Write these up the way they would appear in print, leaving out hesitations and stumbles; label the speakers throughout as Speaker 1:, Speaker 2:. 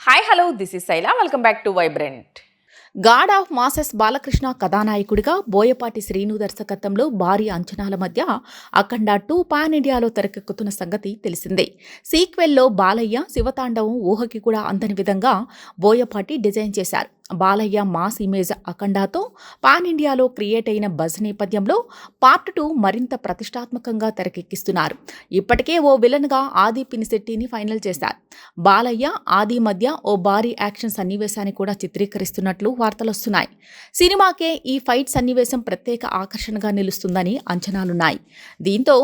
Speaker 1: Hi hello this is Shaila welcome back to vibrant.
Speaker 2: God of masses Balakrishna కథానాయకుడిగా బోయపాటి శ్రీను దర్శకత్వంలో భారీ అంచనాల మధ్య అఖండ 2 పాన్ ఇండియాలో తెరకెక్కుతున్న సంగతి తెలిసిందే. సీక్వెల్లో బాలయ్య శివతాండవం ఊహకి కూడా అందని విధంగా బోయపాటి డిజైన్ చేశారు. బాలయ్య మాస్ ఇమేజ్ అఖండాతో పాన్ ఇండియాలో క్రియేట్ అయిన బజ్ నేపథ్యంలో పార్ట్ 2 మరింత ప్రతిష్టాత్మకంగా తెరకెక్కిస్తున్నారు. ఇప్పటికే ఓ విలన్గా ఆది పినిశెట్టిని ఫైనల్ చేశారు. బాలయ్య ఆది మధ్య ఓ భారీ యాక్షన్ సన్నివేశాన్ని కూడా చిత్రీకరిస్తున్నట్లు వార్తలొస్తున్నాయి. సినిమాకే ఈ ఫైట్ సన్నివేశం ప్రత్యేక ఆకర్షణగా నిలుస్తుందని అంచనాలున్నాయి. దీంతో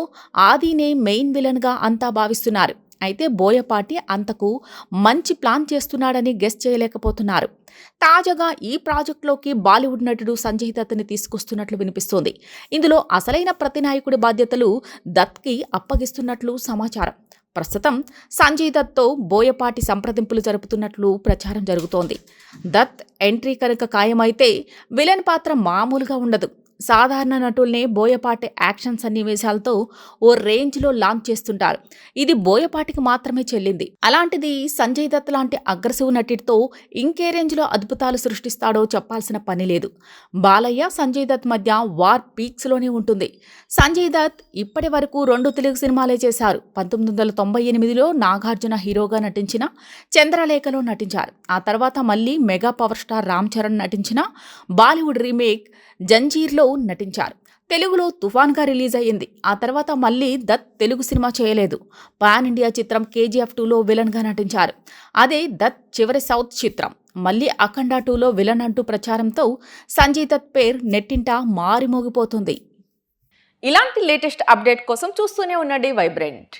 Speaker 2: ఆదినే మెయిన్ విలన్గా అంతా భావిస్తున్నారు. అయితే బోయపాటి అంతకు మంచి ప్లాన్ చేస్తున్నాడని గెస్ చేయలేకపోతున్నారు. తాజాగా ఈ ప్రాజెక్టులోకి బాలీవుడ్ నటుడు సంజయ్ దత్ని తీసుకొస్తున్నట్లు వినిపిస్తోంది. ఇందులో అసలైన ప్రతినాయకుడి బాధ్యతలు దత్కి అప్పగిస్తున్నట్లు సమాచారం. ప్రస్తుతం సంజయ్ దత్తో బోయపాటి సంప్రదింపులు జరుపుతున్నట్లు ప్రచారం జరుగుతోంది. దత్ ఎంట్రీ కనుక ఖాయమైతే విలన్ పాత్ర మామూలుగా ఉండదు. సాధారణ నటుల్నే బోయపాటి యాక్షన్ సన్నివేశాలతో ఓ రేంజ్లో లాంచ్ చేస్తుంటారు. ఇది బోయపాటికి మాత్రమే చెల్లింది. అలాంటిది సంజయ్ దత్ లాంటి అగ్రెసివ్ నటుడితో ఇంకే రేంజ్లో అద్భుతాలు సృష్టిస్తాడో చెప్పాల్సిన పని లేదు. బాలయ్య సంజయ్ దత్ మధ్య వార్ పీక్స్లోనే ఉంటుంది. సంజయ్ దత్ ఇప్పటి వరకు 2 తెలుగు సినిమాలే చేశారు. 1998లో నాగార్జున హీరోగా నటించిన చంద్రలేఖలో నటించారు. ఆ తర్వాత మళ్ళీ mega power star Ram Charan నటించిన బాలీవుడ్ రీమేక్ జంజీర్లో నటించారు. తెలుగులో తుఫాన్గా రిలీజ్ అయ్యింది. ఆ తర్వాత మళ్ళీ దత్ తెలుగు సినిమా చేయలేదు. పాన్ ఇండియా చిత్రం కేజీఎఫ్ 2లో విలన్గా నటించారు. అదే దత్ చివరి సౌత్ చిత్రం. మళ్ళీ అఖండ 2లో విలన్ అంటూ ప్రచారంతో సంజయ్ దత్ పేరు నెట్టింట మారిమోగిపోతుంది.
Speaker 1: ఇలాంటి లేటెస్ట్ అప్డేట్ కోసం చూస్తూనే ఉండండి వైబ్రెంట్.